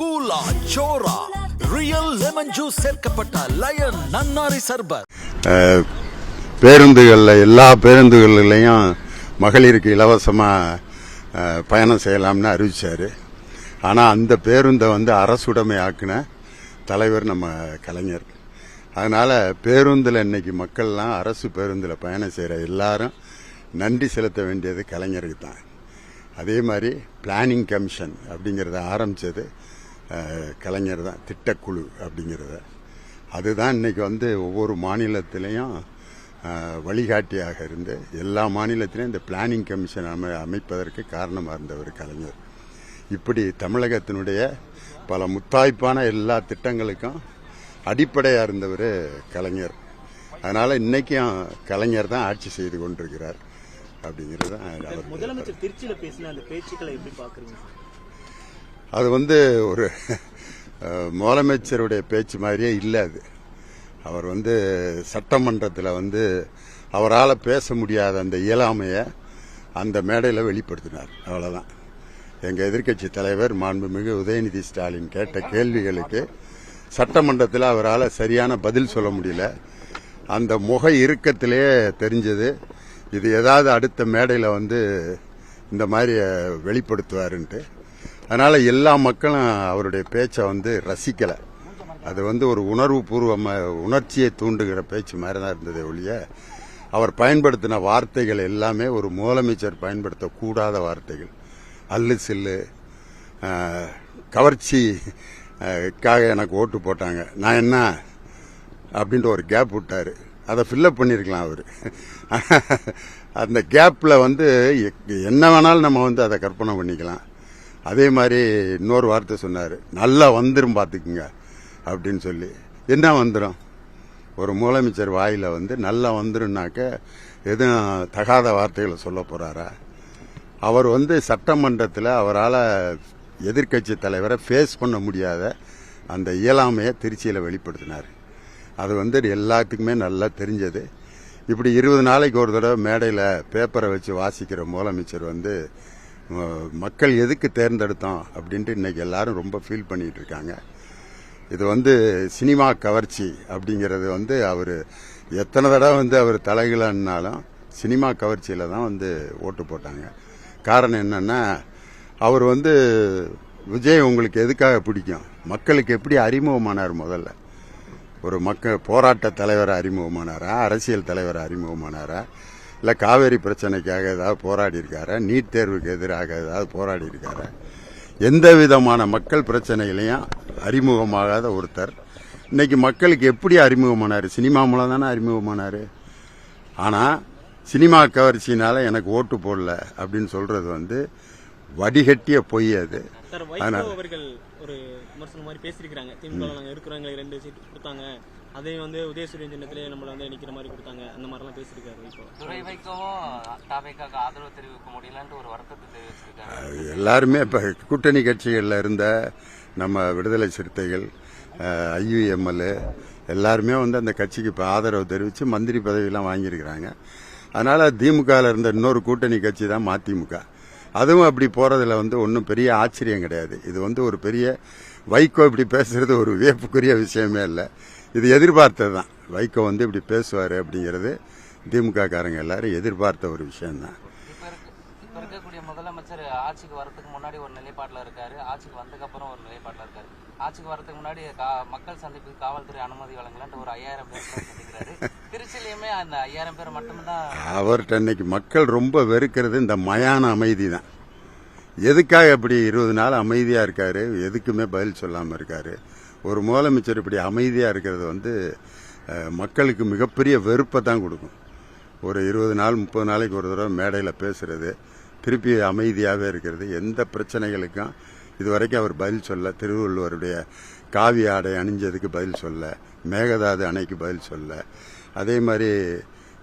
கூலா சோரா real lemon juice சேர்க்கப்பட்ட line நன்னாரி சர்பத். பேருந்துகளில் எல்லா பேருந்துகள்லையும் மகளிருக்கு இலவசமாக பயணம் செய்யலாம்னு அறிவிச்சார். ஆனால் அந்த பேருந்தை அரசுடைமை ஆக்கின தலைவர் நம்ம கலைஞர். அதனால் பேருந்தில் இன்னைக்கு மக்கள்லாம் அரசு பேருந்தில் பயணம் செய்கிற எல்லாரும் நன்றி செலுத்த வேண்டியது கலைஞருக்கு தான். அதே மாதிரி பிளானிங் கமிஷன் அப்படிங்கிறத ஆரம்பித்தது கலைஞர் தான், திட்டக்குழு அப்படிங்கிறத. அதுதான் இன்னைக்கு ஒவ்வொரு மாநிலத்திலையும் வழிகாட்டியாக இருந்து எல்லா மாநிலத்திலையும் இந்த பிளானிங் கமிஷன் அமைப்பதற்கு காரணமாக இருந்தவர் கலைஞர். இப்படி தமிழகத்தினுடைய பல முத்தாய்ப்பான எல்லா திட்டங்களுக்கும் அடிப்படையாக இருந்தவர் கலைஞர். அதனால் இன்னைக்கும் கலைஞர் தான் ஆட்சி செய்து கொண்டிருக்கிறார் அப்படிங்கிறது தான். முதலமைச்சர் திருச்சியில் பேசின அந்த பேச்சுக்களை எப்படி பார்க்குறீங்க? அது ஒரு முதலமைச்சருடைய பேச்சு மாதிரியே இல்லை. அது அவர் சட்டமன்றத்தில் அவரால் பேச முடியாத அந்த இயலாமையை அந்த மேடையில் வெளிப்படுத்தினார். அவ்வளோதான். எங்கள் எதிர்க்கட்சி தலைவர் மாண்புமிகு உதயநிதி ஸ்டாலின் கேட்ட கேள்விகளுக்கு சட்டமன்றத்தில் அவரால் சரியான பதில் சொல்ல முடியல. அந்த முக இறுக்கத்திலே தெரிஞ்சது இது ஏதாவது அடுத்த மேடையில் இந்த மாதிரி வெளிப்படுத்துவாருன்ட்டு. அதனால் எல்லா மக்களும் அவருடைய பேச்சை ரசிக்கலை. அது ஒரு உணர்வுபூர்வமாக உணர்ச்சியை தூண்டுகிற பேச்சு மாதிரி தான் இருந்ததே ஒழிய அவர் பயன்படுத்தின வார்த்தைகள் எல்லாமே ஒரு முதலமைச்சர் பயன்படுத்தக்கூடாத வார்த்தைகள். அல்லு சில்லு, கவர்ச்சிக்காக எனக்கு ஓட்டு போட்டாங்க, நான் என்ன அப்படின்ட்டு ஒரு கேப் விட்டாரு. அதை ஃபில்லப் பண்ணியிருக்கலாம் அவர். அந்த கேப்பில் என்ன வேணாலும் நம்ம அதை கற்பனை பண்ணிக்கலாம். அதே மாதிரி இன்னொரு வார்த்தை சொன்னார், நல்லா வந்துடும் பார்த்துக்குங்க அப்படின்னு சொல்லி. என்ன வந்துடும்? ஒரு முதலமைச்சர் வாயில் நல்லா வந்துடும்னாக்க எதுவும் தகாத வார்த்தைகளை சொல்ல போகிறாரா? அவர் சட்டமன்றத்தில் அவரால் எதிர்க்கட்சி தலைவரை ஃபேஸ் பண்ண முடியாத அந்த இயலாமையை திருச்சியில் வெளிப்படுத்தினார். அது எல்லாத்துக்குமே நல்லா தெரிஞ்சது. இப்படி 20 நாளைக்கு ஒரு தடவை மேடையில் பேப்பரை வச்சு வாசிக்கிற முதலமைச்சர் மக்கள் எதுக்கு தேர்ந்தெடுத்தோம் அப்படின்ட்டு இன்னைக்கு எல்லாரும் ரொம்ப ஃபீல் பண்ணிட்டு இருக்காங்க. இது சினிமா கவர்ச்சி அப்படிங்கிறது அவர் எத்தனை தடவை அவர் தலைகளானாலும் சினிமா கவர்ச்சியில் தான் ஓட்டு போட்டாங்க. காரணம் என்னன்னா, அவர் விஜய் உங்களுக்கு எதுக்காக பிடிக்கும், மக்களுக்கு எப்படி அறிமுகமானார்? முதல்ல ஒரு போராட்ட தலைவர் அறிமுகமானாரா, அரசியல் தலைவர் அறிமுகமானாரா, இல்லை காவேரி பிரச்சனைக்காக ஏதாவது போராடி இருக்காரா, நீட் தேர்வுக்கு எதிராக ஏதாவது போராடி இருக்காரா? எந்த விதமான மக்கள் பிரச்சனைகளையும் அறிமுகமாகாத ஒருத்தர் இன்னைக்கு மக்களுக்கு எப்படி அறிமுகமானார்? சினிமா மூலம் தானே அறிமுகமானார். ஆனால் சினிமா கவர்ச்சினால எனக்கு ஓட்டு போடல அப்படின்னு சொல்றது வடிகட்டிய பொய். அது அவர்கள் ஒரு விமர்சனம் மாதிரி பேசியிருக்காங்க. திமுக நாங்கள் இருக்கிறவங்க 2 சீட் கொடுத்தாங்க, அதையும் உதயசூரியன் சின்னத்திலே நம்மள நிக்கிற மாதிரி கொடுத்தாங்க, அந்த மாதிரிலாம் பேசியிருக்காரு. துரை வைக்கவும் தாவேக்காக ஆதரவு தெரிவிக்க முடியலன்னு ஒரு வருத்தத்தை தெரிவிச்சிருக்காங்க. எல்லாருமே இப்போ கூட்டணி கட்சிகளில் இருந்த நம்ம விடுதலை சிறுத்தைகள், IUML எல்லாருமே அந்த கட்சிக்கு இப்போ ஆதரவு தெரிவித்து மந்திரி பதவியெல்லாம் வாங்கியிருக்கிறாங்க. அதனால திமுகவில் இருந்த இன்னொரு கூட்டணி கட்சி தான் மதிமுக. அதுவும் அப்படி போறதுல ஒன்றும் பெரிய ஆச்சரியம் கிடையாது. இது ஒரு பெரிய வைகோ இப்படி பேசுறது ஒரு வியப்புக்குரிய விஷயமே இல்லை. இது எதிர்பார்த்தது தான். வைகோ இப்படி பேசுவார் அப்படிங்கிறது திமுக காரங்க எல்லாரும் எதிர்பார்த்த ஒரு விஷயம்தான். இப்ப இருக்கக்கூடிய முதலமைச்சர் ஆட்சிக்கு வரதுக்கு முன்னாடி ஒரு நிலைப்பாட்டில் இருக்காரு, ஆட்சிக்கு வந்ததுக்கு அப்புறம் ஒரு நிலைப்பாட்டில் இருக்காரு. ஆட்சிக்கு வரதுக்கு முன்னாடி மக்கள் சந்திப்புக்கு காவல்துறை அனுமதி வழங்கலான்ட்டு ஒரு 5000 பேர் சந்திக்கிறாரு. திருச்சியிலுமே அந்த 5000 பேர் மட்டும்தான். அவர்கிட்ட இன்னைக்கு மக்கள் ரொம்ப வெறுக்கிறது இந்த மயான அமைதி தான். எதுக்காக இப்படி 20 நாள் அமைதியா இருக்காரு, எதுக்குமே பதில் சொல்லாம இருக்காரு? ஒரு முதலமைச்சர் இப்படி அமைதியா இருக்கிறது மக்களுக்கு மிகப்பெரிய வெறுப்பை தான் கொடுக்கும். ஒரு 20 நாள் 30 நாளைக்கு ஒரு தடவை மேடையில் பேசுறது, திருப்பி அமைதியாகவே இருக்கிறது, எந்த பிரச்சனைகளுக்கும் இதுவரைக்கும் அவர் பதில் சொல்ல. திருவள்ளுவருடைய காவி ஆடை அணிஞ்சதுக்கு பதில் சொல்ல, மேகதாது அணைக்கு பதில் சொல்ல, அதே மாதிரி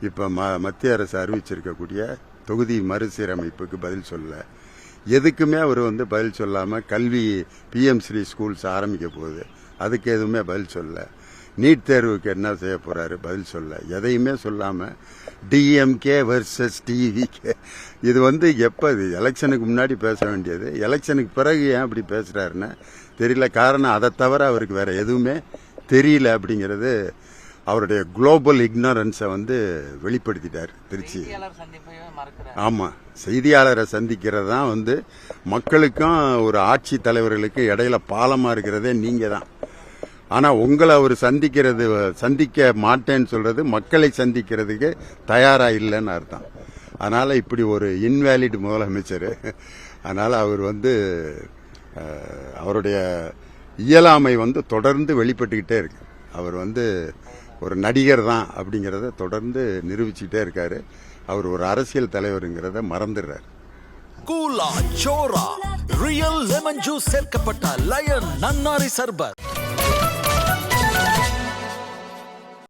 இப்போ மத்திய அரசு அறிவிச்சிருக்கக்கூடிய தொகுதி மறுசீரமைப்புக்கு பதில் சொல்ல, எதுக்குமே அவர் பதில் சொல்லாமல் கல்வி PM ஸ்ரீ ஸ்கூல்ஸ் ஆரம்பிக்க போகுது, அதுக்கு எதுவுமே பதில் சொல்ல. நீட் தேர்வுக்கு என்ன செய்ய போறாரு, பதில் சொல்ல. எதையுமே சொல்லாம DMK வெர்சஸ் TVK. இது எப்ப எலெக்ஷனுக்கு முன்னாடி பேச வேண்டியது, எலெக்ஷனுக்கு பிறகு ஏன் இப்படி பேசுறாருன்னு தெரியல. காரணம் அதை தவிர அவருக்கு வேற எதுவுமே தெரியல அப்படிங்கிறது அவருடைய குளோபல் இக்னரன்ஸை வந்து வெளிப்படுத்திட்டார் திருச்சி. செய்தியாளர் சந்திப்பையே மறக்கிறார். ஆமாம், செய்தியாளரை சந்திக்கிறது தான் வந்து மக்களுக்கும் ஒரு ஆட்சி தலைவர்களுக்கு இடையில பாலமாக இருக்கிறதே நீங்கள் தான். ஆனால் உங்களை அவர் சந்திக்க மாட்டேன்னு சொல்றது மக்களை சந்திக்கிறதுக்கு தயாராக இல்லைன்னு அர்த்தம். அதனால் இப்படி ஒரு இன்வேலிட் முதலமைச்சர். அதனால் அவர் வந்து அவருடைய இயலாமை வந்து தொடர்ந்து வெளிப்பட்டுக்கிட்டே இருக்கு. அவர் வந்து ஒரு நடிகர் தான் அப்படிங்கிறத தொடர்ந்து நிரூபிச்சுக்கிட்டே இருக்காரு. அவர் ஒரு அரசியல் தலைவருங்கிறத மறந்துடுறார். கூலா சோரா ரியல் லெமன் ஜூஸ் சேர்க்கப்பட்ட லயன் நன்னாரி சர்பத்.